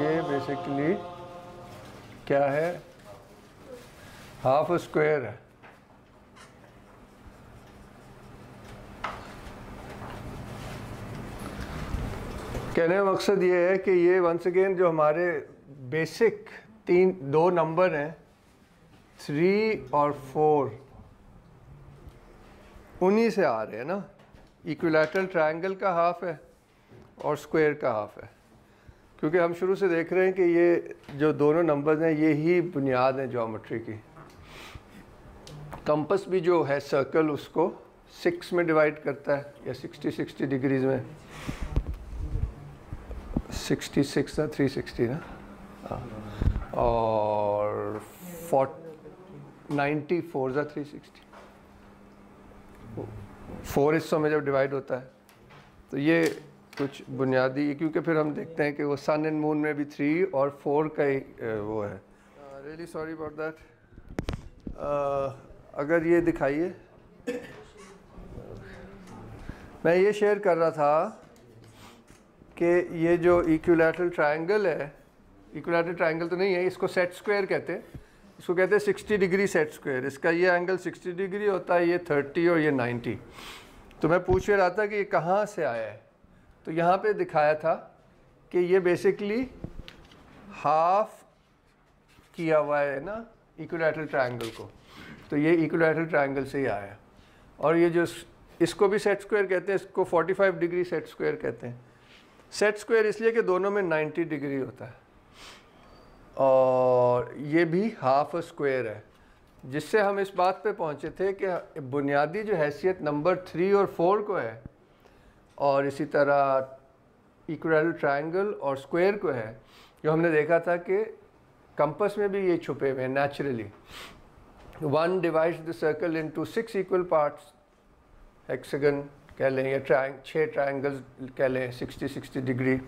ये बेसिकली क्या है, हाफ स्क्वायर है. कहने का मकसद ये है कि ये वंस अगेन जो हमारे बेसिक दो नंबर हैं 3 और 4 उन्हीं से आ रहे हैं ना. इक्विलैटरल ट्रायंगल का हाफ है और स्क्वायर का हाफ है, क्योंकि हम शुरू से देख रहे हैं कि ये जो दोनों नंबर्स हैं ये ही बुनियाद है ज्योमेट्री की. कंपस भी जो है सर्कल उसको 6 में डिवाइड करता है या 60 डिग्रीज में. 66 था 360 ना, और 94 था 360. 4 हिस्सों में जब डिवाइड होता है तो ये कुछ बुनियादी, क्योंकि फिर हम देखते हैं कि वो सन एंड मून में भी 3 और 4 का ही वो है. Really sorry about that. अगर ये दिखाइए, मैं ये शेयर कर रहा था कि ये जो इक्विलैटरल ट्रायंगल है, इक्विलैटरल ट्रायंगल तो नहीं है, इसको सेट स्क्वायर कहते हैं. इसको कहते हैं 60 डिग्री सेट स्क्वायर. इसका ये एंगल 60 डिग्री होता है, ये 30 और ये 90. तो मैं पूछ रहा था कि ये कहाँ से आया है, तो यहाँ पे दिखाया था कि ये बेसिकली हाफ किया हुआ है ना इक्विलैटरल ट्रायंगल को. तो ये इक्विलैटरल ट्रायंगल से ही आया है. और ये जो इसको भी सेट स्क्वायर कहते हैं, इसको 45 डिग्री सेट स्क्वायर कहते हैं. सेट स्क्वायर इसलिए कि दोनों में 90 डिग्री होता है. और ये भी हाफ स्क्वायर है, जिससे हम इस बात पे पहुंचे थे कि बुनियादी जो हैसियत नंबर 3 और 4 को है, और इसी तरह इक्विलैटरल ट्रायंगल और स्क्वायर को है, जो हमने देखा था कि कंपास में भी ये छुपे हुए हैं naturally. 1 divides the circle into 6 equal parts, hexagon कह लें या 6 ट्रायंगल्स कह लें 60 degree,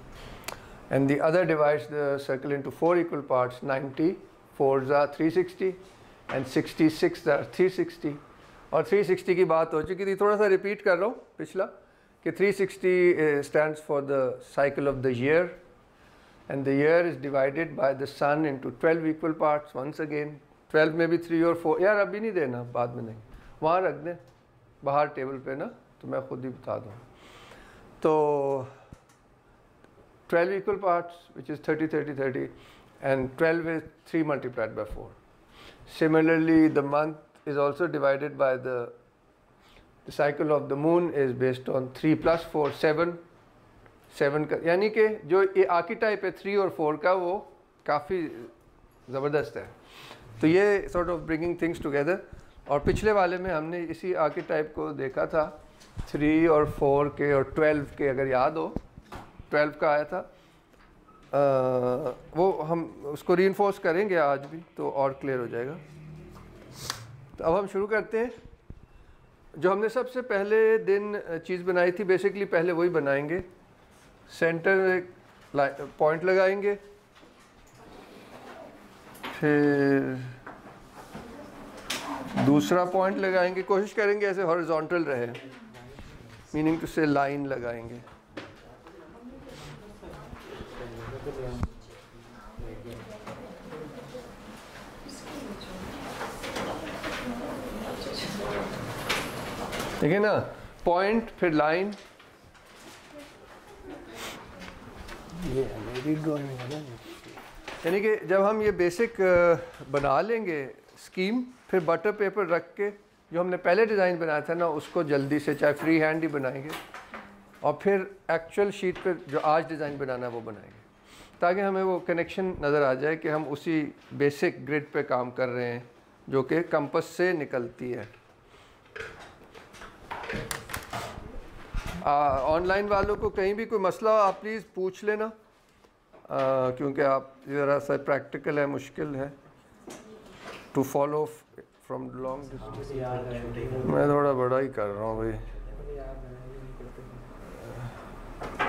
and the other divides the circle into 4 equal parts. 94 are 360 and 66 are 360. और 360 की बात हो चुकी थी, थोड़ा सा रिपीट कर रहा हूँ पिछला, कि 360 stands for the cycle of the year, and the year is divided by the sun into 12 equal parts. Once again 12 में भी 3 और 4, यार अभी नहीं देना, बाद में नहीं, वहाँ रख दें बाहर टेबल पे ना, तो मैं खुद ही बता दूँ. तो 12 equal parts, which is 30 30 30, and 12 is 3 multiplied by 4. Similarly, the month is also divided by the cycle of the moon is based on 3 plus 4 7 का, यानी कि जो ये आर्कीटाइप है 3 और 4 का, वो काफ़ी ज़बरदस्त है. तो ये sort of bringing things together. और पिछले वाले में हमने इसी आर्कीटाइप को देखा था 3 और 4 के और 12 के, अगर याद हो 12 का आया था. वो हम उसको रीइंफोर्स करेंगे आज भी, तो और क्लियर हो जाएगा. तो अब हम शुरू करते हैं. जो हमने सबसे पहले दिन चीज़ बनाई थी, बेसिकली पहले वही बनाएंगे. सेंटर में पॉइंट लगाएंगे, फिर दूसरा पॉइंट लगाएंगे. कोशिश करेंगे ऐसे हॉरिजॉन्टल रहे, मीनिंग टू से लाइन लगाएंगे. ठीक है ना, पॉइंट फिर लाइन. ये मेरी ड्राइंग है ना, यानी कि जब हम ये बेसिक बना लेंगे स्कीम, फिर बटर पेपर रख के जो हमने पहले डिज़ाइन बनाया था ना, उसको जल्दी से चाहे फ्री हैंड ही बनाएंगे, और फिर एक्चुअल शीट पे जो आज डिज़ाइन बनाना है वो बनाएंगे, ताकि हमें वो कनेक्शन नज़र आ जाए कि हम उसी बेसिक ग्रिड पे काम कर रहे हैं जो कि कंपास से निकलती है. ऑनलाइन वालों को कहीं भी कोई मसला हो आप प्लीज़ पूछ लेना, क्योंकि आप ज़रा सा प्रैक्टिकल है, मुश्किल है to follow from long distance. मैं थोड़ा बड़ा ही कर रहा हूँ भाई.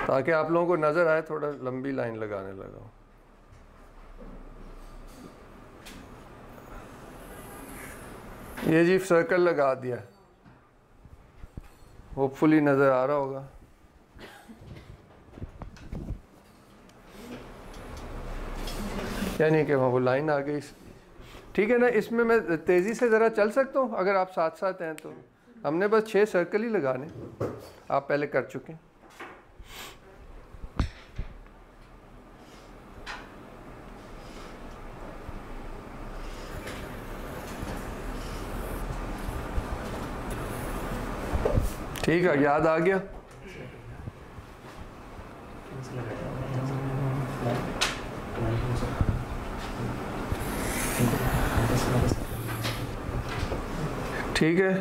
ताकि आप लोगों को नज़र आए, थोड़ा लंबी लाइन लगाने लगा हूँ। ये जी सर्कल लगा दिया, होपफुली नज़र आ रहा होगा। यानी कि वहाँ वो लाइन आ गई, ठीक है ना। इसमें मैं तेज़ी से ज़रा चल सकता हूँ अगर आप साथ साथ हैं तो। हमने बस 6 सर्कल ही लगाने, आप पहले कर चुके हैं। ठीक है, याद आ गया। ठीक है,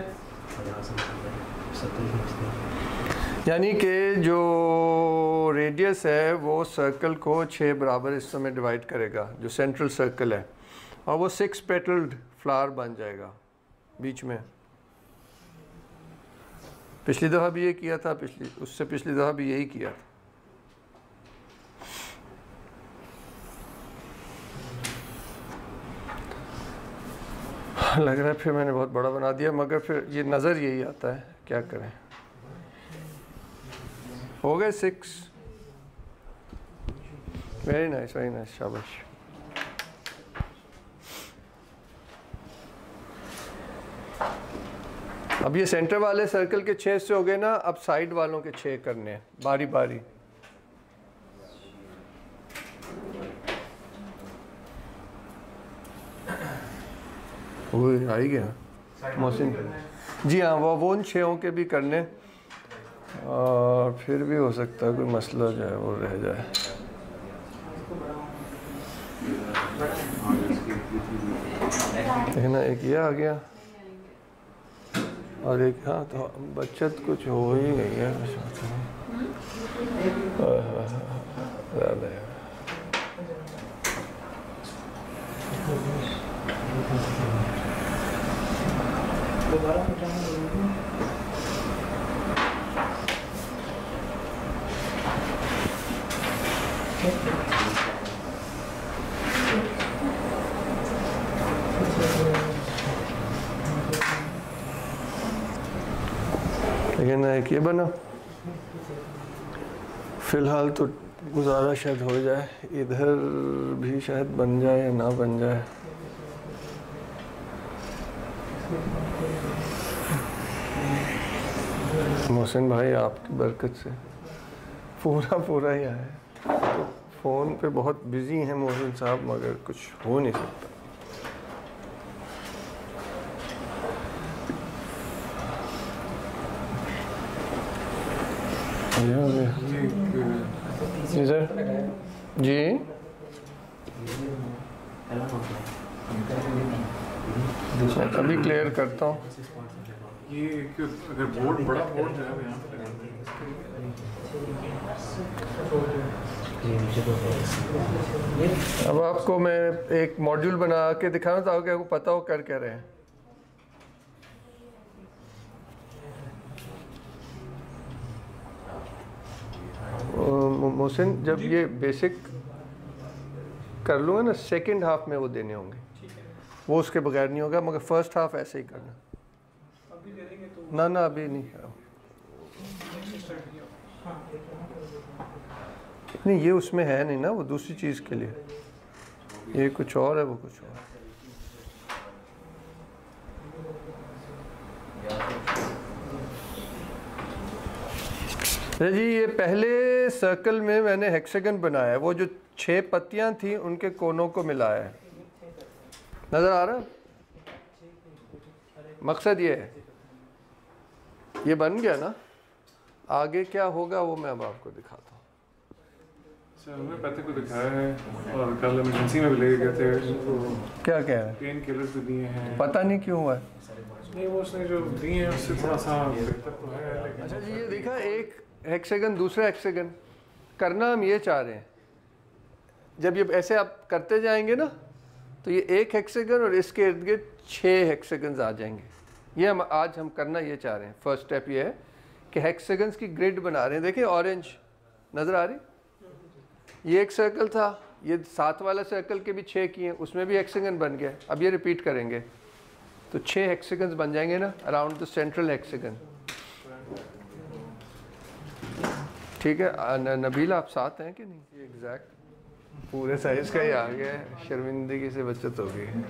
यानी कि जो रेडियस है वो सर्कल को 6 बराबर हिस्सों में डिवाइड करेगा, जो सेंट्रल सर्कल है, और वो 6 पेटल्ड फ्लावर बन जाएगा बीच में। पिछली दफ़ा भी ये किया था, उससे पिछली दफ़ा भी यही किया था। लग रहा है फिर मैंने बहुत बड़ा बना दिया, मगर फिर ये नज़र यही आता है, क्या करें। हो गए 6। वेरी नाइस, वेरी नाइस, शाबाश। अब ये सेंटर वाले सर्कल के 6 से हो गए ना, अब साइड वालों के 6 करने हैं बारी बारी। वो आ ही गया मोहसिन जी। हाँ, वो उन 6 के भी करने, और फिर भी हो सकता है कोई मसला जो है वो रह जाए। ना एक ये आ गया और एक, हाँ तो बचत कुछ हो ही गई है। लेकिन एक ये बना, फ़िलहाल तो गुजारा शायद हो जाए, इधर भी शायद बन जाए या ना बन जाए। मोहसिन भाई आपकी बरकत से पूरा ही आया। तो फ़ोन पे बहुत बिज़ी हैं मोहसिन साहब, मगर कुछ हो नहीं सकता। जी सर, जी अभी क्लियर करता हूँ। ये अगर बोर्ड बड़ा बोर्ड जो है यहाँ अब आपको मैं एक मॉड्यूल बना के दिखाना ताकि आपको पता हो कर क्या रहे हैं। मोहसिन जब ये बेसिक कर लूँगा ना, सेकंड हाफ में वो देने होंगे, वो उसके बगैर नहीं होगा, मगर फर्स्ट हाफ ऐसे ही करना। ना अभी नहीं, नहीं ये उसमें है नहीं ना, वो दूसरी चीज़ के लिए, ये कुछ और है, वो कुछ और। जी ये पहले सर्कल में मैंने हेक्सागन बनाया है, वो जो 6 पत्तियां थी उनके कोनों को मिलाया है। नज़र आ रहा है? मकसद ये है, ये बन गया ना, आगे क्या होगा वो मैं अब आपको दिखाता हूँ। सर हमने पत्ते को दिखाया है और कल इमरजेंसी में भी ले गए थे। तो क्या कह रहे हैं? पेन किलर्स भी दिए हैं, पता नहीं क्यों हुआ है। नहीं वो उसने जो दिए हैं उससे थोड़ा सा बेहतर तो है, लेकिन अच्छा जी ये देखा, एक हेक्सागन दूसरा हेक्सागन, करना हम ये चाह रहे हैं, जब ये ऐसे आप करते जाएंगे ना तो ये एक हेक्सागन और इसके इर्द गिर्द 6 हेक्सागन्स आ जाएंगे। ये हम करना ये चाह रहे हैं। फर्स्ट स्टेप ये है कि हेक्सागन्स की ग्रिड बना रहे हैं। देखिए ऑरेंज नज़र आ रही? ये एक सर्कल था, ये साथ वाला सर्कल के भी 6 किए, उसमें भी हेक्सागन बन गया। अब ये रिपीट करेंगे तो 6 हेक्सागन्स बन जाएंगे ना अराउंड द सेंट्रल हेक्सागन। ठीक है नबील, आप साथ हैं कि नहीं? ये एग्जैक्ट पूरे साइज का ही आ गया है, शर्मिंदगी से बचत हो गई है।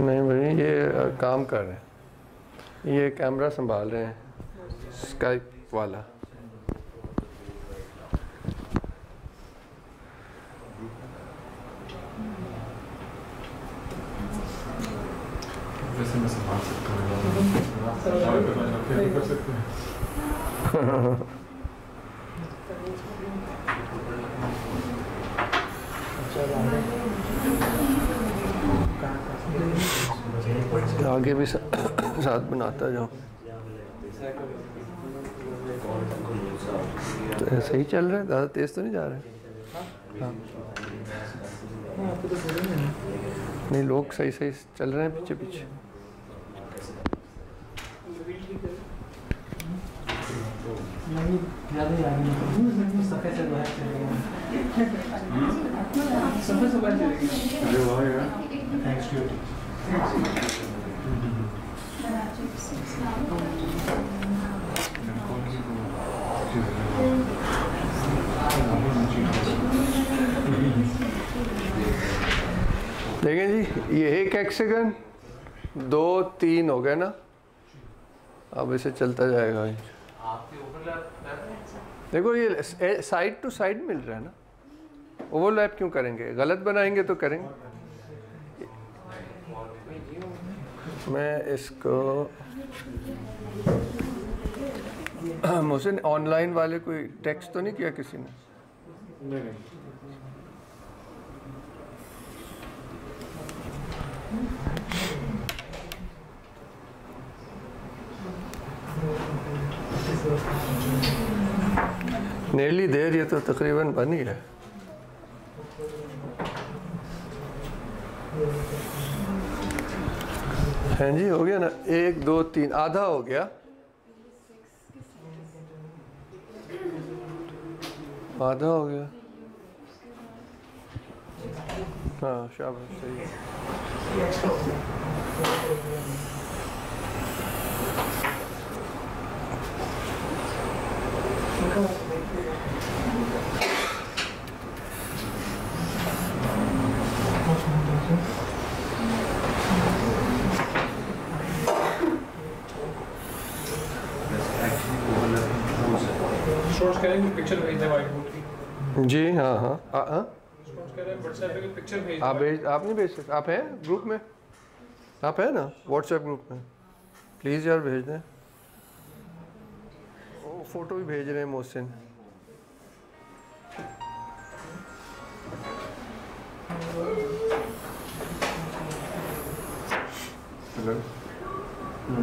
नहीं भाई, ये काम कर रहे हैं, ये कैमरा संभाल रहे हैं, स्काइप वाला। वैसे मैं संभाल सकता हूँ, कर सकते हैं। आगे भी साथ बनाता जाओ। तो ऐसे ही चल रहा है, ज़्यादा तेज़ तो नहीं जा रहा है? हाँ। नहीं, लोग सही सही चल रहे हैं पीछे पीछे। देखें जी, ये एक हेक्सागन 2 3 हो गए ना, अब इसे चलता जाएगा। देखो ये साइड टू साइड मिल रहा है ना, ओवरलैप क्यों करेंगे? गलत बनाएंगे तो करेंगे। मैं इसको मोहसिन, ऑनलाइन वाले कोई टेक्स्ट तो नहीं किया किसी ने? नहीं। नेली देर, ये तो तकरीबन बन ही है। हैं जी, हो गया ना? 1 2 3, आधा हो गया, आधा हो गया। हाँ शाबाश, सही है। शॉर्ट्स करेंगे, पिक्चर भेज दें व्हाइट बोर्ड की। जी हाँ हाँ हाँ, शॉर्ट्स कह रहे हैं व्हाट्सएप पे पिक्चर भेज आप नहीं भेज सकते? आप हैं ग्रुप में? आप हैं ना व्हाट्सएप ग्रुप में? प्लीज़ यार भेज दें। वो फ़ोटो भी भेज रहे हैं मोहसिन।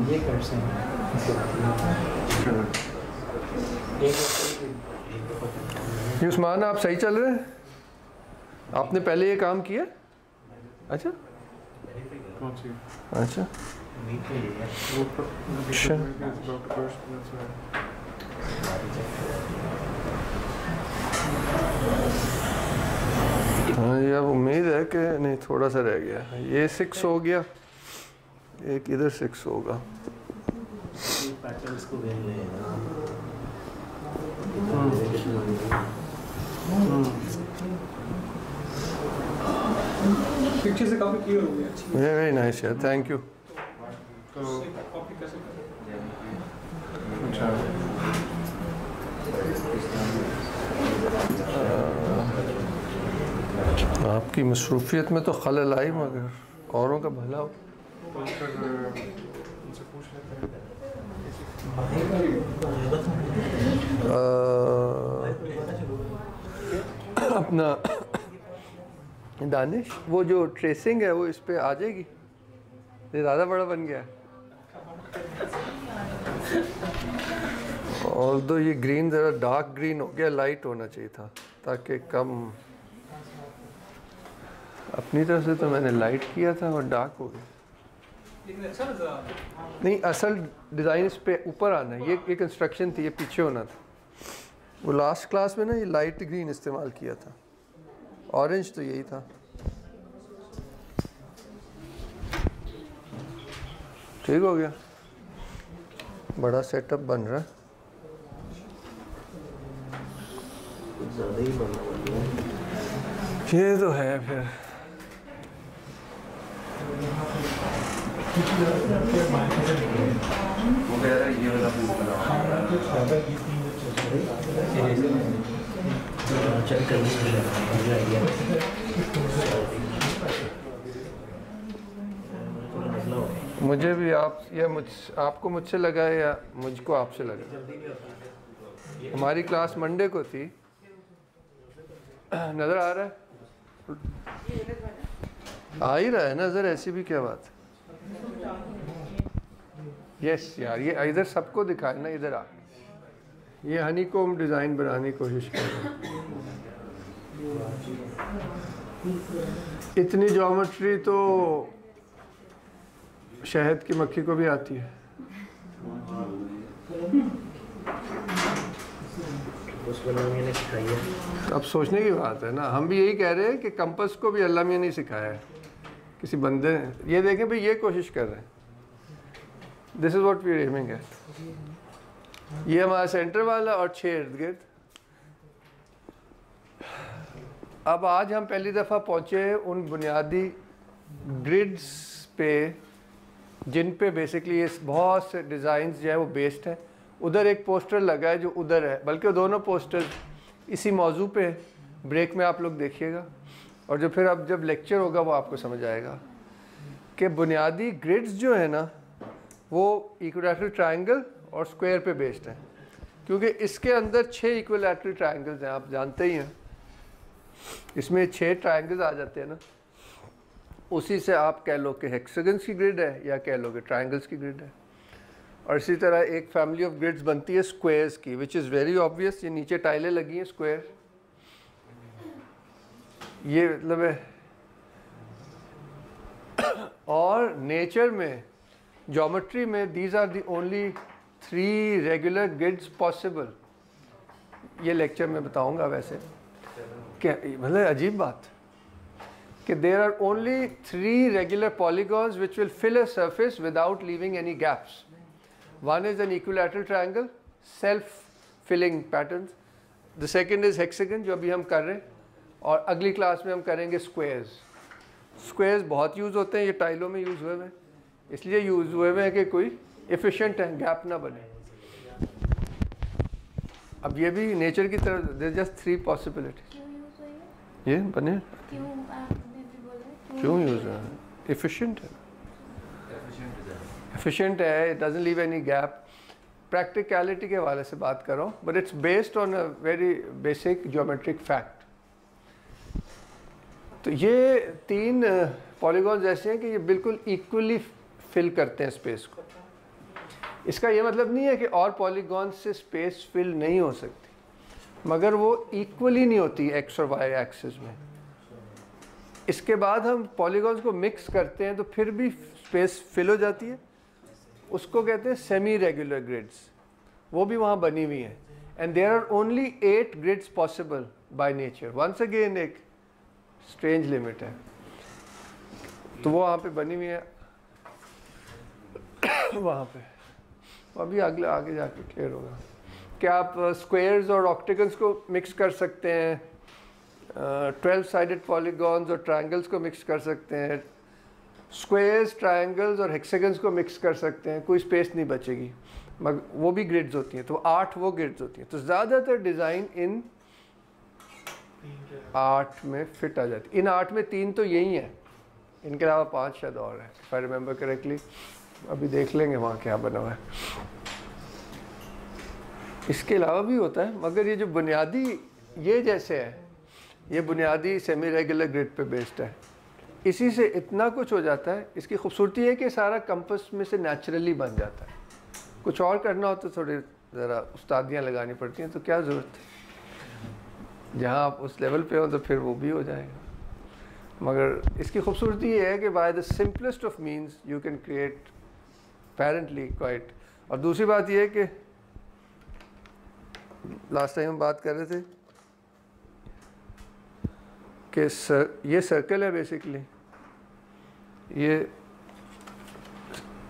ये कर सकते हैं। उस्मान, आप सही चल रहे हैं? आपने पहले ये काम किया? अच्छा अच्छा, हाँ ये अब उम्मीद है कि नहीं, थोड़ा सा रह गया। ये 6 हो गया, एक इधर 6 होगा। पिक्चर से काफी क्लियर हो गया। अच्छी वेरी नाइस यार, थैंक यू। तो कॉपी कैसे करें? अच्छा, आपकी मसरूफियत में तो खलल आई, मगर औरों का भला हो। तो फिर उनसे पूछ लेते हैं। अपना दानिश, वो जो ट्रेसिंग है वो इस पे आ जाएगी? ये ज़्यादा बड़ा बन गया है। और तो ये ग्रीन ज़रा डार्क ग्रीन हो गया, लाइट होना चाहिए था ताकि कम। अपनी तरफ से तो मैंने लाइट किया था और डार्क हो गया। नहीं, असल डिज़ाइन इस पे ऊपर आना है। ये एक इंस्ट्रक्शन थी, ये पीछे होना था। वो लास्ट क्लास में ना ये लाइट ग्रीन इस्तेमाल किया था, ऑरेंज तो यही था। ठीक हो गया, बड़ा सेटअप बन रहा है। ये तो है फिर। ये वाला मुझे भी आप या आपको मुझसे लगा है या मुझको आपसे लगा? हमारी क्लास मंडे को थी, नज़र आ रहा है? आ ही रहा है नज़र, ऐसी भी क्या बात है। यस यार, ये इधर सबको दिखाए ना, इधर आ। ये हनीकॉम डिज़ाइन बनाने की कोशिश कर रहे हैं। इतनी ज्योमेट्री तो शहद की मक्खी को भी आती है। अब सोचने की बात है ना, हम भी यही कह रहे हैं कि कंपस को भी अल्लाह मियां ने सिखाया है, किसी बंदे। ये देखें भाई, ये कोशिश कर रहे हैं। This is what we are aiming at. ये हमारा सेंटर वाला और 6 इर्द गिर्द। अब आज हम पहली दफ़ा पहुँचे उन बुनियादी ग्रिड्स पे जिन पे बेसिकली ये बहुत से डिज़ाइंस जो है वो बेस्ड है। उधर एक पोस्टर लगा है जो उधर है, बल्कि दोनों पोस्टर इसी मौजू पे। ब्रेक में आप लोग देखिएगा, और जो फिर अब जब लेक्चर होगा वो आपको समझ आएगा कि बुनियादी ग्रिड्स जो है ना वो इक्विलैटरल ट्रायंगल और स्क्वायर पे बेस्ड है, क्योंकि इसके अंदर 6 इक्विलैटरल ट्रायंगल्स हैं, आप जानते ही हैं। इसमें 6 ट्रायंगल्स आ जाते हैं ना, उसी से आप कह लो कि हेक्सागन्स की ग्रिड है या कह लो कि ट्रायंगल्स की ग्रिड है। और इसी तरह एक फैमिली ऑफ ग्रिड्स बनती है स्क्वायर्स की, विच इज़ वेरी ऑब्वियस। ये नीचे टाइलें लगी हैं स्क्वायर, ये मतलब है। और नेचर में, ज्योमेट्री में, these are the only 3 regular grids possible. ये लेक्चर में बताऊंगा वैसे, क्या मतलब अजीब बात कि there are only 3 regular polygons which will fill a surface without leaving any gaps. One is an equilateral triangle, self-filling patterns. The second is hexagon, जो अभी हम कर रहे हैं, और अगली क्लास में हम करेंगे squares. Squares बहुत यूज़ होते हैं, ये टाइलों में यूज़ हुए हैं, इसलिए यूज़ हुए हैं कि कोई efficient है, गैप ना बने। अब ये भी नेचर की तरफ, there are just 3 possibilities. ये बने क्यों यूज़ हुए हैं? efficient है, एफिशिएंट है, it doesn't leave any gap. Practicality के हवाले से बात कर रहा हूँ, but it's based on a very basic geometric fact. तो ये 3 पॉलीगॉन्स ऐसे हैं कि ये बिल्कुल इक्वली फिल करते हैं स्पेस को। इसका ये मतलब नहीं है कि और पॉलीगॉन से स्पेस फिल नहीं हो सकती, मगर वो इक्वली नहीं होती एक्स और वाई एक्सिस में। इसके बाद हम पॉलीगॉन्स को मिक्स करते हैं तो फिर भी स्पेस फिल हो जाती है, उसको कहते हैं सेमी रेगुलर ग्रिड्स। वो भी वहाँ बनी हुई हैं, and there are only 8 grids possible by nature. Once again एक स्ट्रेंज लिमिट है, तो वो वहाँ पे बनी हुई है वहाँ पे। अभी आगे जाके क्लियर होगा कि आप स्क्वायर्स और ऑक्टेगन्स को मिक्स कर सकते हैं, 12 साइडेड पॉलीगॉन्स और ट्रायंगल्स को मिक्स कर सकते हैं, स्क्वायर्स, ट्रायंगल्स और हेक्सागन्स को मिक्स कर सकते हैं, कोई स्पेस नहीं बचेगी। मगर वो भी ग्रिड्स होती हैं, तो 8 वो ग्रिड्स होती हैं। तो ज़्यादातर डिज़ाइन इन 8 में फिट आ जाती। इन 8 में 3 तो यही हैं, इनके अलावा 5 शायद और है, इफ आई रिमेंबर करेक्टली। अभी देख लेंगे वहाँ क्या बना हुआ है। इसके अलावा भी होता है, मगर ये जो बुनियादी ये जैसे है, ये बुनियादी सेमी रेगुलर ग्रिड पे बेस्ड है, इसी से इतना कुछ हो जाता है। इसकी खूबसूरती है कि सारा कंपस में से नेचुरली बन जाता है। कुछ और करना हो तो थोड़ी ज़रा उस्तादियाँ लगानी पड़ती हैं, तो क्या ज़रूरत है, जहाँ आप उस लेवल पे हो तो फिर वो भी हो जाएगा। मगर इसकी खूबसूरती ये है कि by the simplest of means you can create apparently quite. और दूसरी बात ये है कि लास्ट टाइम हम बात कर रहे थे कि ये सर्कल है बेसिकली, ये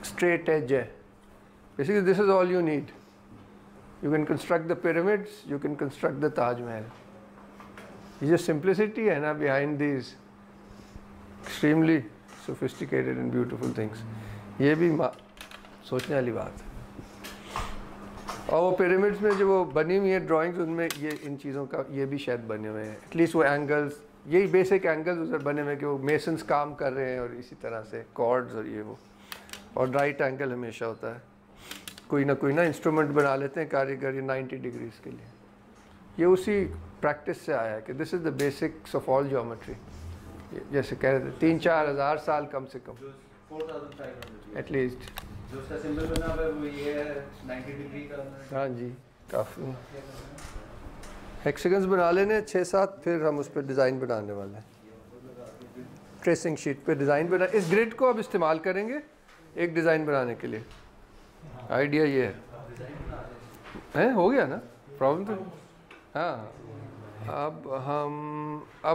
स्ट्रेट एज है, basically this is all you need. You can construct the pyramids, you can construct the Taj Mahal. ये जो सिंप्लिसिटी है ना behind these extremely sophisticated and beautiful things, ये भी सोचने वाली बात है। और वो पिरामिड्स में जो वो बनी हुई है ड्राइंग्स, उनमें ये इन चीज़ों का ये भी शायद बने हुए हैं, एटलीस्ट वो एंगल्स, यही बेसिक एंगल्स उधर बने हुए हैं कि वो मेसन्स काम कर रहे हैं, और इसी तरह से कॉर्ड्स और ये वो, और राइट एंगल हमेशा होता है। कोई ना इंस्ट्रूमेंट बना लेते हैं कारीगर ये 90 डिग्रीज के लिए। ये उसी प्रैक्टिस से आया है कि this is the basics of all geometry. जैसे कह रहे थे 3-4 हज़ार साल कम से कम एटलीस्ट जो उसका सिंबल बना हुआ है वो ये है 90 डिग्री का। हाँ जी, काफ़ी हेक्सागन्स बना लेने 6-7, फिर हम उस पर डिज़ाइन बनाने वाले हैं। ट्रेसिंग शीट पे डिज़ाइन बना, इस ग्रिड को अब इस्तेमाल करेंगे एक डिज़ाइन बनाने के लिए। आइडिया ये है हो गया ना प्रॉब्लम तो। हाँ, अब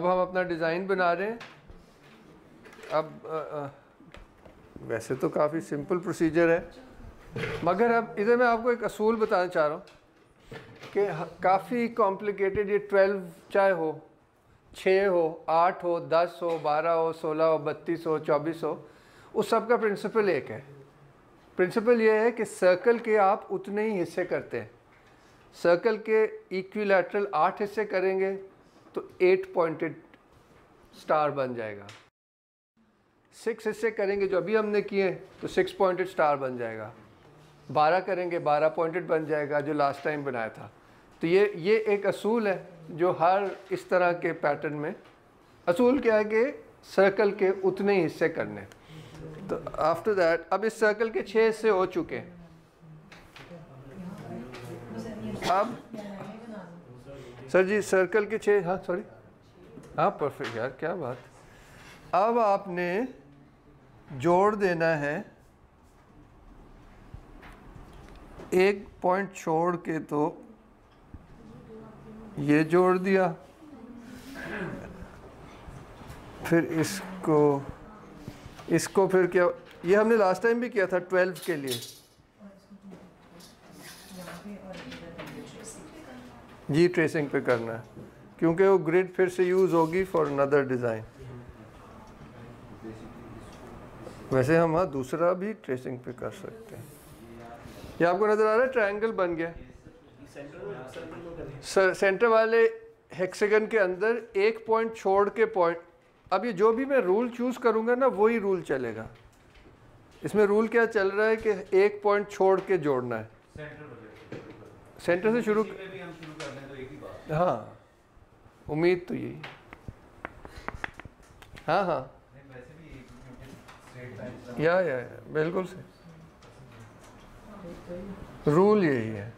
हम अपना डिज़ाइन बना रहे हैं। अब वैसे तो काफ़ी सिंपल प्रोसीजर है, मगर अब इधर मैं आपको एक असूल बताना चाह रहा हूँ कि काफ़ी कॉम्प्लिकेटेड ये 12 चाहे हो, 6 हो, 8 हो, 10 हो, 12 हो, 16 हो, 32 हो, 24 हो, उस सब का प्रिंसिपल एक है। प्रिंसिपल ये है कि सर्कल के आप उतने ही हिस्से करते हैं। सर्कल के इक्विलैटरल 8 हिस्से करेंगे तो 8 पॉइंटेड स्टार बन जाएगा। 6 हिस्से करेंगे जो अभी हमने किए तो 6 पॉइंटेड स्टार बन जाएगा। 12 करेंगे 12 पॉइंटेड बन जाएगा जो लास्ट टाइम बनाया था। तो ये एक असूल है जो हर इस तरह के पैटर्न में, असूल क्या है कि सर्कल के उतने ही हिस्से करने। तो आफ्टर दैट अब इस सर्कल के 6 हिस्से हो चुके हैं। अब सर जी सर्कल के 6, हाँ सॉरी, हाँ परफेक्ट यार, क्या बात। अब आपने जोड़ देना है एक पॉइंट छोड़ के, तो ये जोड़ दिया, फिर इसको फिर क्या, ये हमने लास्ट टाइम भी किया था 12 के लिए। जी ट्रेसिंग पे करना है क्योंकि वो ग्रिड फिर से यूज़ होगी फॉर अनदर डिज़ाइन। वैसे हम हाँ दूसरा भी ट्रेसिंग पे कर सकते हैं। ये आपको नज़र आ रहा है ट्रायंगल बन गया। सेंटर वाले हेक्सागन के अंदर एक पॉइंट छोड़ के पॉइंट, अब ये जो भी मैं रूल चूज़ करूँगा ना वही रूल चलेगा। इसमें रूल क्या चल रहा है कि एक पॉइंट छोड़ के जोड़ना है। सेंटर से शुरू हाँ, उम्मीद तो यही। हाँ हाँ या बिल्कुल से रूल यही है।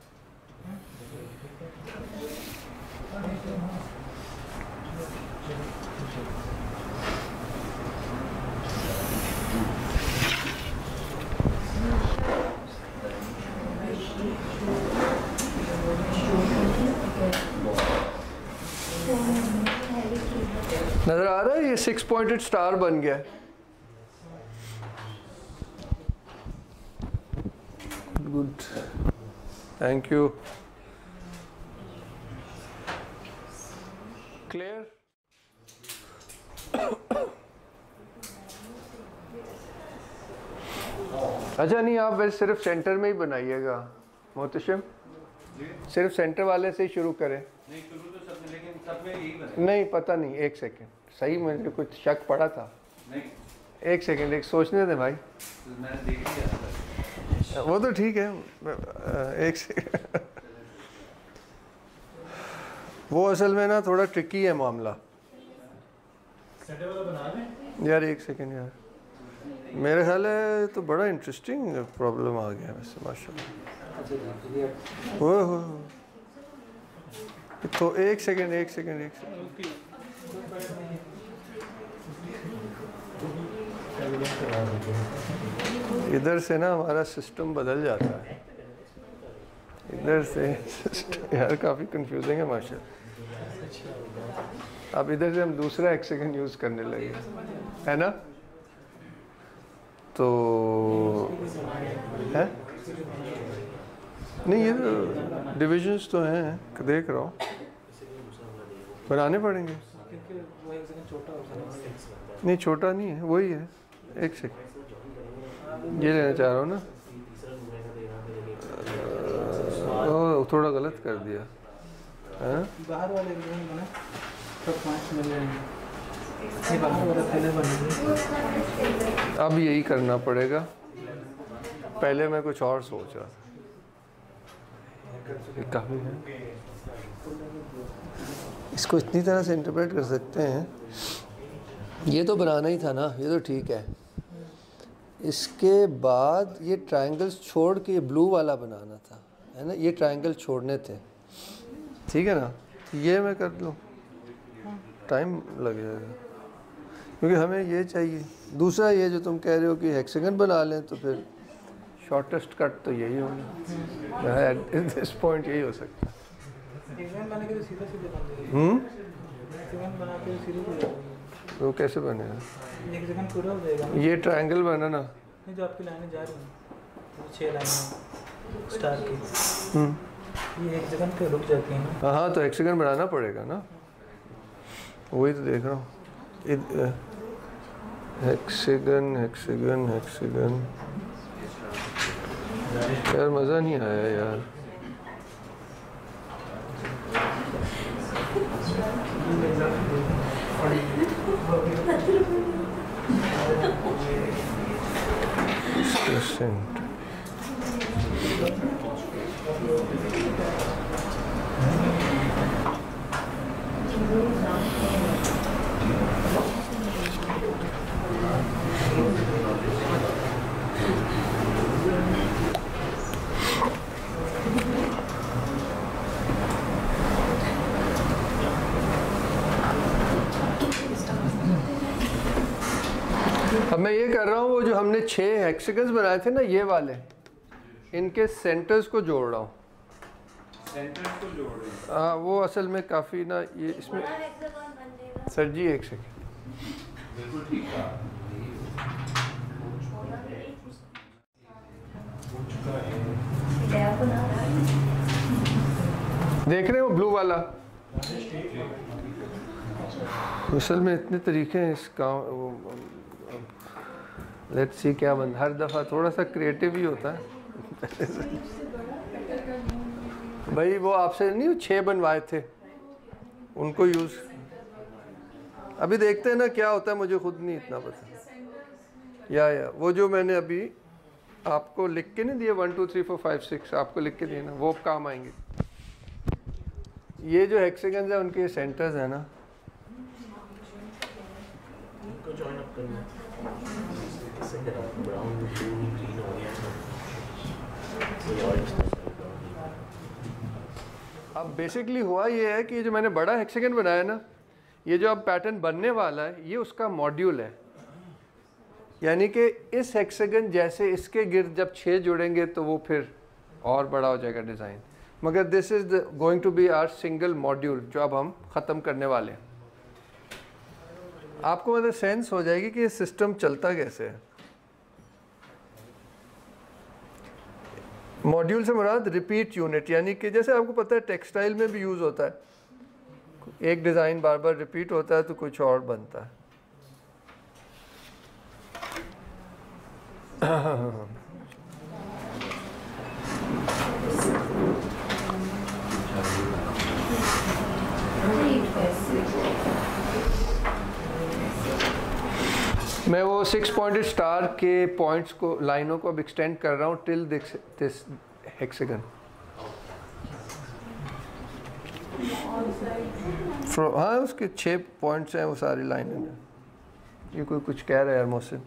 नजर आ रहा है ये 6 पॉइंटेड स्टार बन गया। Good, thank you. क्लियर? अच्छा नहीं, आप वैसे सिर्फ सेंटर में ही बनाइएगा मोहतशम, सिर्फ सेंटर वाले से ही शुरू करें। नहीं शुरू तो सब में, लेकिन सब में यही बने। नहीं पता नहीं, एक सेकंड, सही मुझे कुछ शक पड़ा था। नहीं एक सेकंड, एक सोचने दे भाई। तो मैंने देख लिया था। वो तो ठीक है, एक सेकंड। वो असल में ना थोड़ा ट्रिकी है मामला यार। एक सेकेंड यार, मेरे ख्याल है तो बड़ा इंटरेस्टिंग प्रॉब्लम आ गया वैसे माशाल्लाह। हो तो एक सेकेंड इधर से ना हमारा सिस्टम बदल जाता है, इधर से यार काफ़ी कंफ्यूजिंग है माशाल्लाह। अब इधर से हम दूसरा हेक्सागन यूज़ करने लगे है ना, तो है नहीं ये तो डिविजन्स तो हैं, देख रहा हूँ बनाने पड़ेंगे। नहीं छोटा नहीं है, वही है। एक सेकंड, ये लेना चाह रहा हूँ ना। ओह थोड़ा गलत कर दिया है। बाहर वाले अब यही करना पड़ेगा, पहले मैं कुछ और सोच रहा था। काफ़ी है, इसको इतनी तरह से इंटरप्रेट कर सकते हैं। ये तो बनाना ही था ना, ये तो ठीक है। इसके बाद ये ट्रायंगल्स छोड़ के ब्लू वाला बनाना था, है ना, ये ट्रायंगल छोड़ने थे, ठीक है ना। ये मैं कर लूँ, टाइम लग जाएगा क्योंकि हमें ये चाहिए। दूसरा ये जो तुम कह रहे हो कि हेक्सागन बना लें, तो फिर शॉर्टेस्ट कट तो यही होगा एट दिस पॉइंट, यही हो सकता है। तो कैसे बनेगा? ये ट्रायंगल बना ना, जो आपकी लाइनें जा रही हैं 6 लाइनें स्टार की, ये एक जगह पे रुक जाती हैं। हाँ तो हेक्सागन बनाना पड़ेगा ना, वही तो देख रहा हूँ। हेक्सागन हेक्सागन हेक्सागन यार मज़ा नहीं आया यार। अब मैं ये कर रहा हूँ, वो जो हमने 6 हेक्सागन्स बनाए थे ना, ये वाले, इनके सेंटर्स को जोड़ रहा हूँ। सेंटर्स को जोड़ रहे हैं? हाँ वो असल में काफ़ी ना, ये इसमें सर जी एक सेकेंड, बिल्कुल ठीक है। देख रहे हो ब्लू वाला, असल में इतने तरीके हैं इस काम। लेट्स सी क्या बन, हर दफ़ा थोड़ा सा क्रिएटिव ही होता है भाई। वो आपसे नहीं 6 बनवाए थे, उनको यूज़ अभी देखते हैं ना क्या होता है, मुझे खुद नहीं इतना पता। या वो जो मैंने अभी आपको लिख के नहीं दिए 1 2 3 4 5 6 आपको लिख के दिए ना, वो काम आएंगे। ये जो हेक्सागन्स है उनके सेंटर्स है ना, अब बेसिकली हुआ ये है कि जो मैंने बड़ा हेक्सागन बनाया ना, ये जो अब पैटर्न बनने वाला है ये उसका मॉड्यूल है। यानी कि इस हेक्सागन जैसे इसके गिर्द जब 6 जुड़ेंगे तो वो फिर और बड़ा हो जाएगा डिज़ाइन। मगर this is going to be our single module जो अब हम ख़त्म करने वाले हैं। आपको मतलब सेंस हो जाएगी कि ये सिस्टम चलता कैसे है। मॉड्यूल से मुराद रिपीट यूनिट, यानी कि जैसे आपको पता है टेक्सटाइल में भी यूज़ होता है, एक डिज़ाइन बार बार रिपीट होता है तो कुछ और बनता है। मैं वो 6 पॉइंटेड स्टार के पॉइंट्स को, लाइनों को अब एक्सटेंड कर रहा हूँ टिल दिस हेक्सागन। हाँ उसके 6 पॉइंट्स हैं वो सारी लाइन में। ये कोई कुछ कह रहा है यार मोहसिन।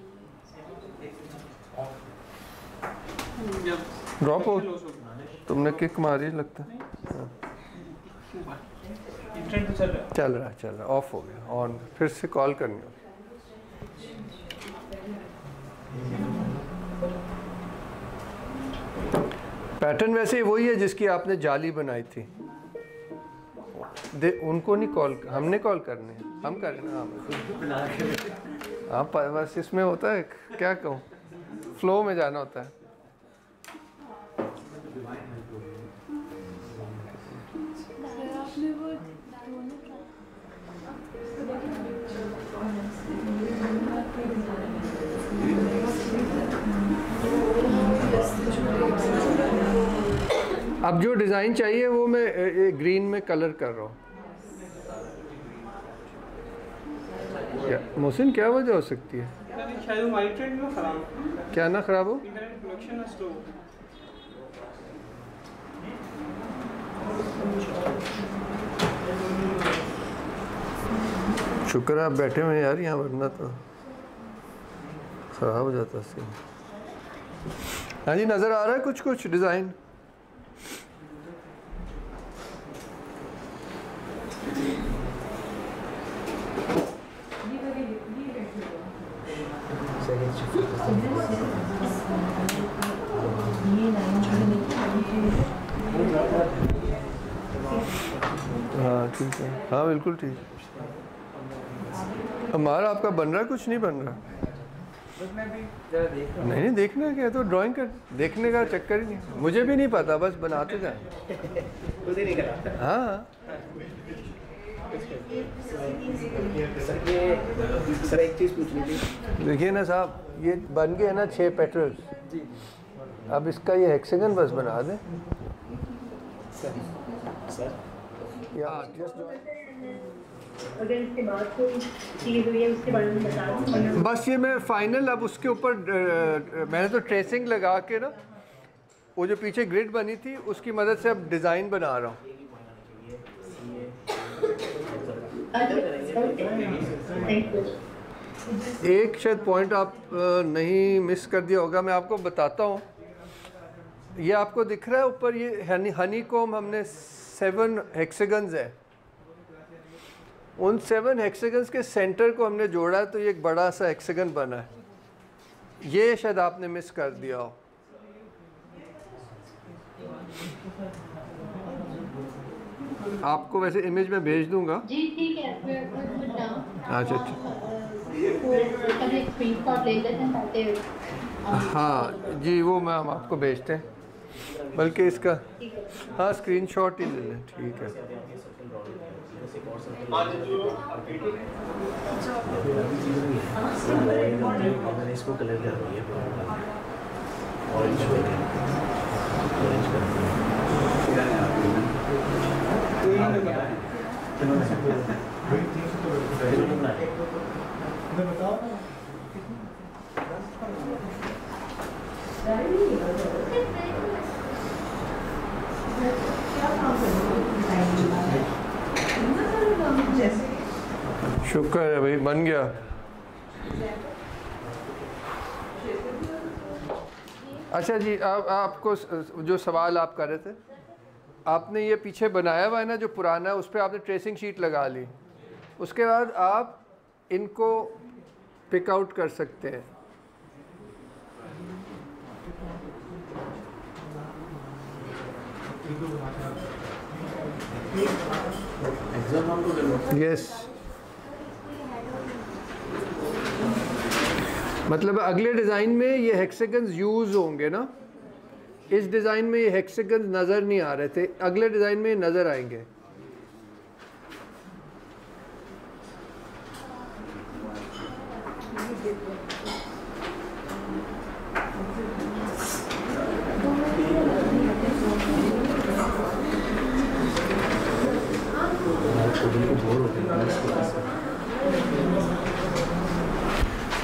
ड्रॉप हो तुमने किक मारी लगता है। चल रहा ऑफ हो गया ऑन, फिर से कॉल करनी होगी। पैटर्न वैसे वही है जिसकी आपने जाली बनाई थी। उनको नहीं कॉल, हमने कॉल करने हैं, हम करें ना। हाँ बस इसमें होता है, क्या कहूँ, फ्लो में जाना होता है। अब जो डिज़ाइन चाहिए वो मैं ग्रीन में कलर कर रहा हूँ। मोहसिन क्या वजह हो सकती है? शायद हमारी ट्रेड में खराब, क्या ना खराब हो? Production slow. शुक्र है आप बैठे हुए हैं यार यहाँ, वरना तो खराब हो जाता है। हाँ जी, नज़र आ रहा है कुछ कुछ डिज़ाइन? हाँ ठीक है, हाँ बिल्कुल ठीक। हमारा आपका बन रहा है, कुछ नहीं बन रहा। नहीं देखना क्या, तो ड्राइंग कर, देखने का चक्कर ही नहीं। मुझे भी नहीं पता, बस बनाते जाए। हाँ सर एक चीज़ पूछनी थी। देखिए ना साहब, ये बन गए ना 6 पेट्रोल्स। अब इसका ये हेक्सागन बस बना दें। सर अगर इसके बाद कोई चीज़ हुई है उसके बारे में बता दो। बस ये मैं फाइनल, अब उसके ऊपर मैंने तो ट्रेसिंग लगा के ना, वो जो पीछे ग्रिड बनी थी उसकी मदद से अब डिज़ाइन बना रहा हूँ। एक शायद पॉइंट आप नहीं मिस कर दिया होगा, मैं आपको बताता हूँ। ये आपको दिख रहा है ऊपर, ये हनी कोम हमने 7 हेक्सागन्स है। उन 7 हेक्सागन्स के सेंटर को हमने जोड़ा है, तो ये एक बड़ा सा हेक्सागन बना है। ये शायद आपने मिस कर दिया हो। आपको वैसे इमेज में भेज दूंगा। जी ठीक है, अच्छा हाँ जी, वो मैम आपको भेजते हैं, बल्कि इसका हाँ स्क्रीनशॉट ही ले लें। ठीक है, इसको कलर कर रही शुक्र है भाई, बन गया। अच्छा जी, आपको जो सवाल आप कर रहे थे, आपने ये पीछे बनाया हुआ है ना जो पुराना है, उस पर आपने ट्रेसिंग शीट लगा ली। उसके बाद आप इनको पिक आउट कर सकते हैं। यस, मतलब अगले डिज़ाइन में ये हेक्सागन्स यूज़ होंगे ना। इस डिज़ाइन में ये हेक्सागन्स नज़र नहीं आ रहे थे, अगले डिज़ाइन में ये नज़र आएंगे।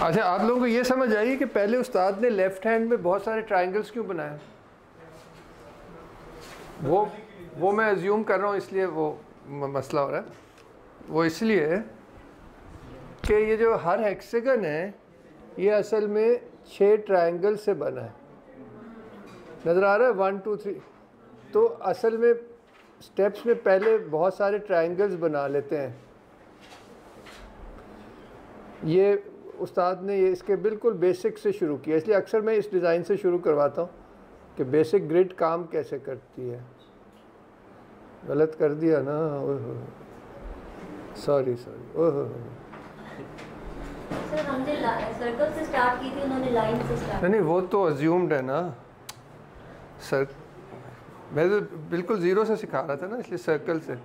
अच्छा, आप लोगों को ये समझ आई कि पहले उस्ताद ने लेफ्ट हैंड में बहुत सारे ट्रायंगल्स क्यों बनाए? वो मैं अज्यूम कर रहा हूँ, इसलिए वो मसला हो रहा है, वो इसलिए है कि ये जो हर हेक्सागन है ये असल में 6 ट्रायंगल से बना है। नज़र आ रहा है 1 2 3। तो असल में स्टेप्स में पहले बहुत सारे ट्रायंगल्स बना लेते हैं। ये उस्ताद ने ये इसके बिल्कुल बेसिक से शुरू किया, इसलिए अक्सर मैं इस डिज़ाइन से शुरू करवाता हूँ कि बेसिक ग्रिड काम कैसे करती है। गलत कर दिया ना, सॉरी ओह। सर हमने सर्कल से स्टार्ट की थी, उन्होंने लाइन से स्टार्ट। नहीं वो तो अज्यूम्ड है ना सर, मैं तो बिल्कुल ज़ीरो से सिखा रहा था ना, इसलिए सर्कल से।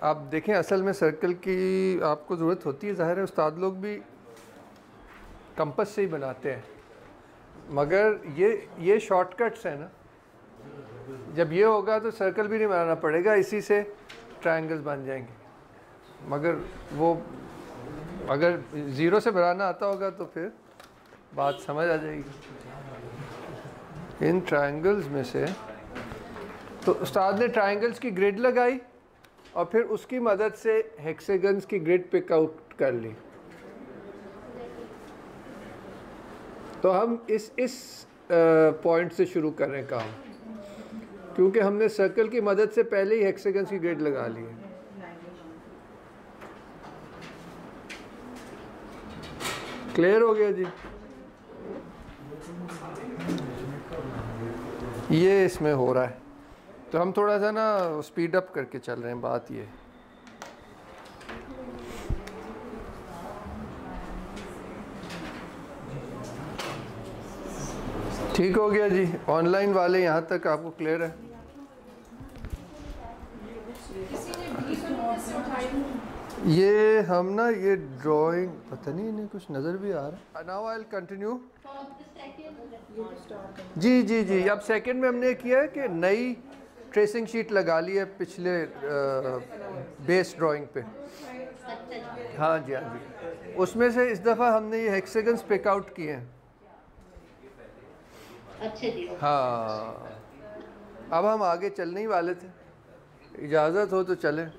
आप देखें असल में सर्कल की आपको ज़रूरत होती है, ज़ाहिर है उस्ताद लोग भी कंपस से ही बनाते हैं, मगर ये शॉर्टकट्स हैं ना। जब ये होगा तो सर्कल भी नहीं बनाना पड़ेगा, इसी से ट्रायंगल्स बन जाएंगे। मगर वो अगर ज़ीरो से बनाना आता होगा तो फिर बात समझ आ जाएगी। इन ट्रायंगल्स में से तो उस्ताद ने ट्रायंगल्स की ग्रिड लगाई और फिर उसकी मदद से हेक्सागन्स की ग्रिड पिक आउट कर ली। तो हम इस पॉइंट से शुरू कर रहे हैं काम, क्योंकि हमने सर्कल की मदद से पहले ही हेक्सागन्स की ग्रिड लगा ली है। क्लियर हो गया जी? ये इसमें हो रहा है, तो हम थोड़ा सा ना स्पीड अप करके चल रहे हैं। बात ये ठीक हो गया जी? ऑनलाइन वाले यहाँ तक आपको क्लियर है? ये हम ना ये ड्राइंग पता नहीं इन्हें कुछ नज़र भी आ रहा है। Now I will continue. जी अब सेकंड में हमने किया है कि नई ट्रेसिंग शीट लगा ली है पिछले बेस ड्राइंग पे। हाँ जी, उसमें से इस दफ़ा हमने ये हेक्सागन्स पिक आउट किए हैं। अच्छा जी। हाँ, अब हम आगे चलने ही वाले थे, इजाज़त हो तो चलें।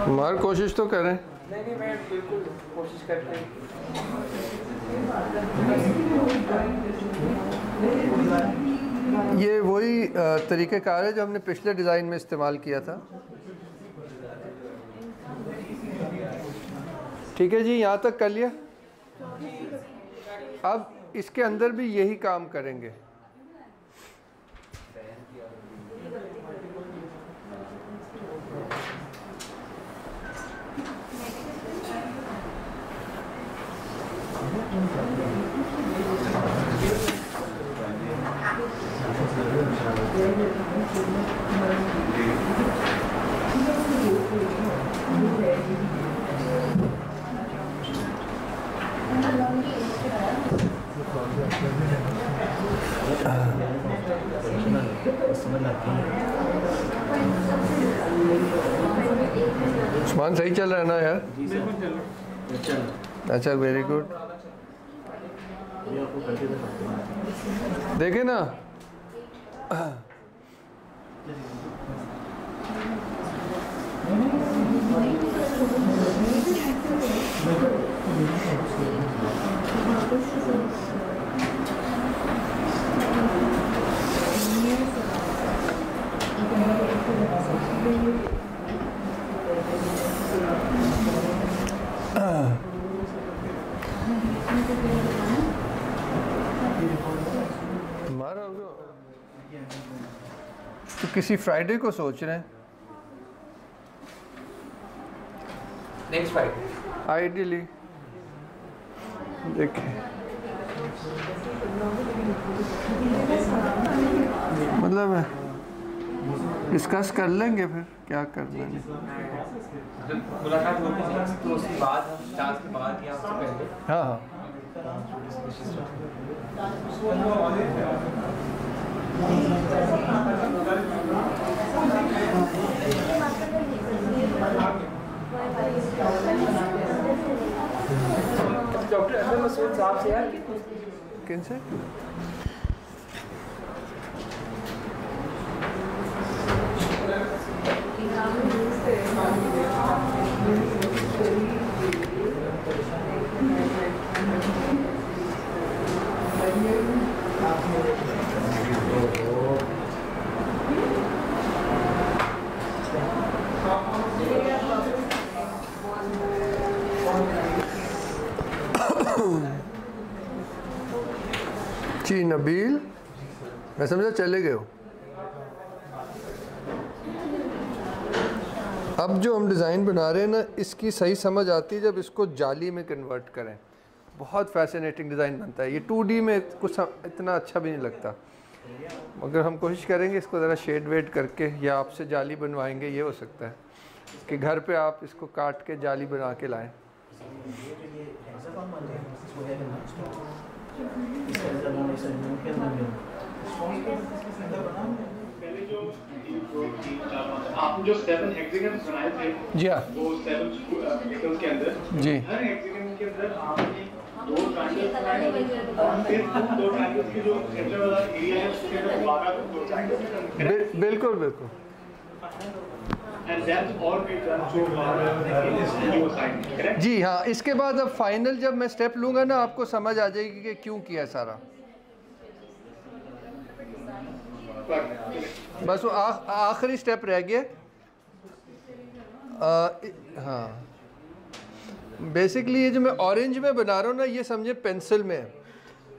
हमारी कोशिश तो करें। नहीं मैं बिल्कुल कोशिश करता हूँ। ये वही तरीक़ेकार है जो हमने पिछले डिज़ाइन में इस्तेमाल किया था। ठीक है जी, यहाँ तक कर लिया। अब इसके अंदर भी यही काम करेंगे। उस्मान सही चल रहा है ना यार? अच्छा, वेरी गुड। देखे ना, तो किसी फ्राइडे को सोच रहे हैं? Next Friday ideally. देखिए मतलब डिस्कस कर लेंगे फिर क्या करना है। मुलाकात होगी तो उसके बाद हम क्लास के बाद या उससे पहले। हाँ हाँ डॉक्टर अहमद मसूद साहब से यार किन से? जी नबील, मैं समझा चले गए हो। अब जो हम डिज़ाइन बना रहे हैं ना, इसकी सही समझ आती है जब इसको जाली में कन्वर्ट करें। बहुत फैसिनेटिंग डिज़ाइन बनता है ये। 2D में कुछ इतना अच्छा भी नहीं लगता, मगर हम कोशिश करेंगे इसको ज़रा शेड वेड करके, या आपसे जाली बनवाएंगे। ये हो सकता है कि घर पे आप इसको काट के जाली बना के लाएं। आपने जो 7 हेक्सागन्स बनाए थे जी हाँ, वो 7 सर्कल्स के अंदर जी हर हेक्सागन के अंदर आपने 2 ट्रायंगल्स बनाए और फिर उन 2 ट्रायंगल्स के जो सेंटर वाला एरिया है उसके अंदर बागा 2 ट्रायंगल्स। बिल्कुल बिल्कुल। And that's all we done so far in your side, correct? जी हाँ, इसके बाद अब फाइनल जब मैं स्टेप लूँगा ना, आपको समझ आ जाएगी कि क्यों किया सारा। बस वो आखिरी स्टेप रह गया। हाँ, बेसिकली ये जो मैं ऑरेंज में बना रहा हूँ ना, ये समझे पेंसिल में है।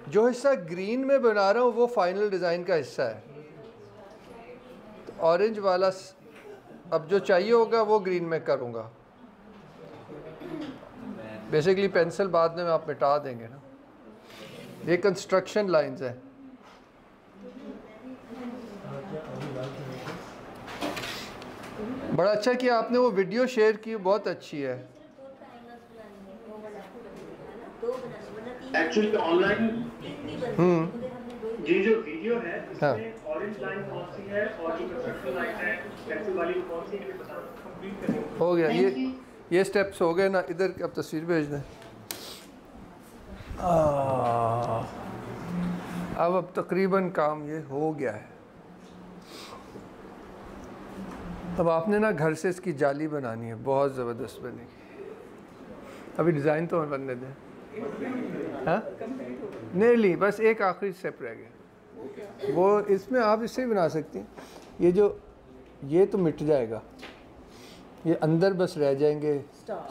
जो हिस्सा ग्रीन में बना रहा हूँ वो फाइनल डिज़ाइन का हिस्सा है। तो ऑरेंज वाला अब जो चाहिए होगा वो ग्रीन में करूँगा। बेसिकली पेंसिल बाद में आप मिटा देंगे ना। ये कंस्ट्रक्शन लाइंस है। बड़ा अच्छा किया आपने वो वीडियो शेयर की, बहुत अच्छी है। एक्चुअली ऑनलाइन ये जो वीडियो है इसमें ऑरेंज लाइन कौन सी है और जो कंस्ट्रक्शन लाइन है पेंसिल वाली कौन सी है, ये बताना कंप्लीट करें। हो गया ये स्टेप्स हो गए ना। इधर अब तस्वीर भेज दें। अब तकरीबन काम ये हो गया है। अब आपने ना घर से इसकी जाली बनानी है, बहुत ज़बरदस्त बनेगी। अभी डिज़ाइन तो बनने दें। हाँ नहीं, बस एक आखिरी स्टेप रह गया। वो इसमें आप इससे भी बना सकती हैं। ये तो मिट जाएगा, ये अंदर बस रह जाएंगे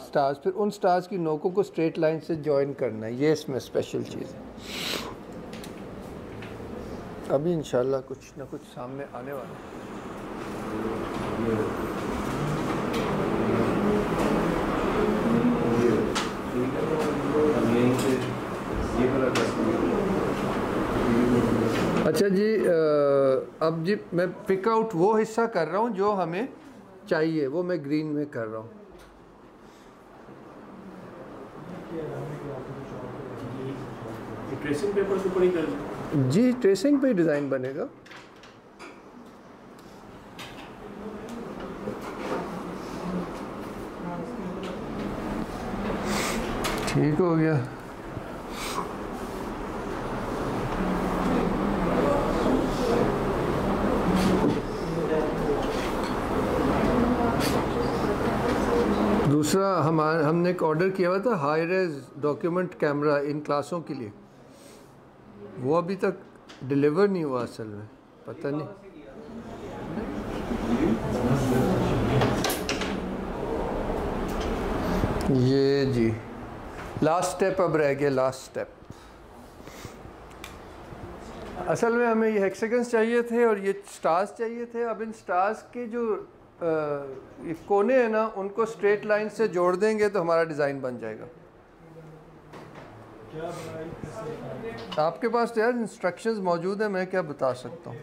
स्टार्स। फिर उन स्टार्स की नोकों को स्ट्रेट लाइन से जॉइन करना है। ये इसमें स्पेशल चीज़ है। अभी इंशाल्लाह कुछ ना कुछ सामने आने वाला है। अच्छा जी, अब जी मैं पिक आउट वो हिस्सा कर रहा हूँ जो हमें चाहिए, वो मैं ग्रीन में कर रहा हूँ। ट्रेसिंग पेपर से ऊपर ही कर जी, ट्रेसिंग पे डिज़ाइन बनेगा। ठीक हो गया। दूसरा हमने एक ऑर्डर किया हुआ था हाई रेज डॉक्यूमेंट कैमरा इन क्लासों के लिए। वो अभी तक डिलीवर नहीं हुआ, असल में पता नहीं। ये जी लास्ट स्टेप अब रह गया। लास्ट स्टेप असल में हमें ये हेक्सागन्स चाहिए थे और ये स्टार्स चाहिए थे। अब इन स्टार्स के जो ये कोने हैं ना, उनको स्ट्रेट लाइन से जोड़ देंगे तो हमारा डिज़ाइन बन जाएगा। आपके पास तो यार इंस्ट्रक्शंस मौजूद हैं, मैं क्या बता सकता हूँ।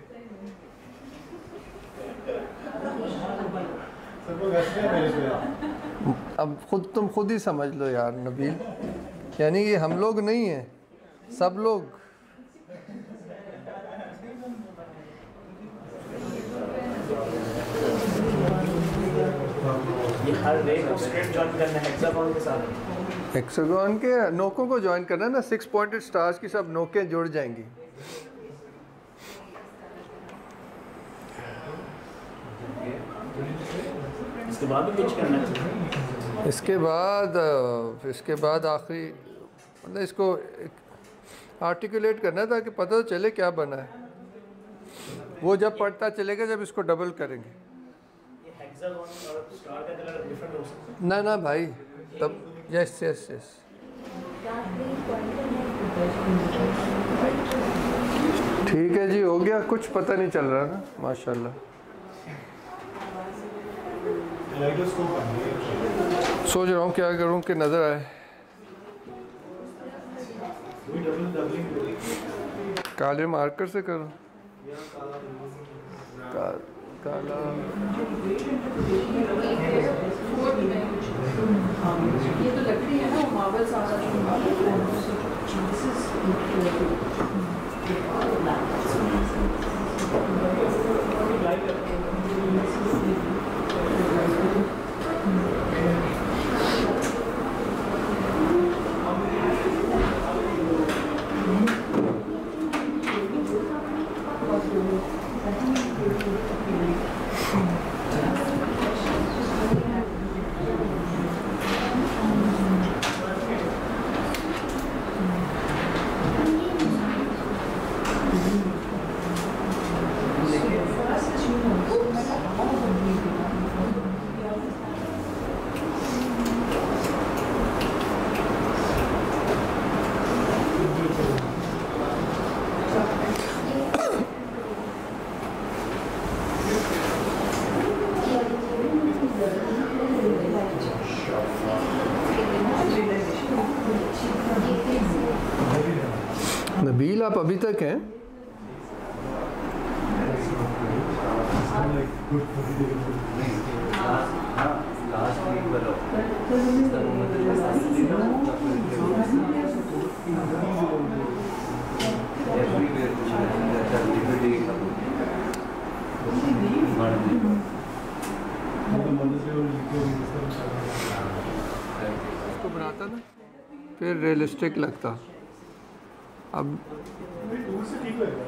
अब तुम खुद ही समझ लो यार नबील, यानी ये हम लोग नहीं हैं, सब लोग। ये हर रे को स्ट्रेट जॉइन करना है हेक्सागोन के साथ। हेक्सागोन के नोकों को ज्वाइन करना है ना, 6 पॉइंटेड स्टार्स की सब नोकें जुड़ जाएंगी। इसके बाद भी पिच करना है। इसके बाद आखिरी मतलब इसको आर्टिकुलेट करना है ताकि पता तो चले क्या बना है। वो जब पता चलेगा जब इसको डबल करेंगे। ये हेक्सागोन और स्टार का कलर डिफरेंट हो सकता है। ना भाई, तब यस यस यस ठीक है जी, हो गया। कुछ पता नहीं चल रहा ना, माशाल्लाह। सोच रहा हूँ क्या करूँ कि नज़र आए। काले मार्कर से करूँ, काला ये तो लकड़ी है ना, वो मार्बल सारा नबील, आप अभी तक हैं? इसको बनाता ना फिर रियलिस्टिक लगता। अब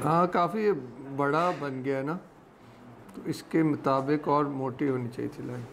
हाँ, काफ़ी बड़ा बन गया ना, तो इसके मुताबिक और मोटी होनी चाहिए थी लाइन।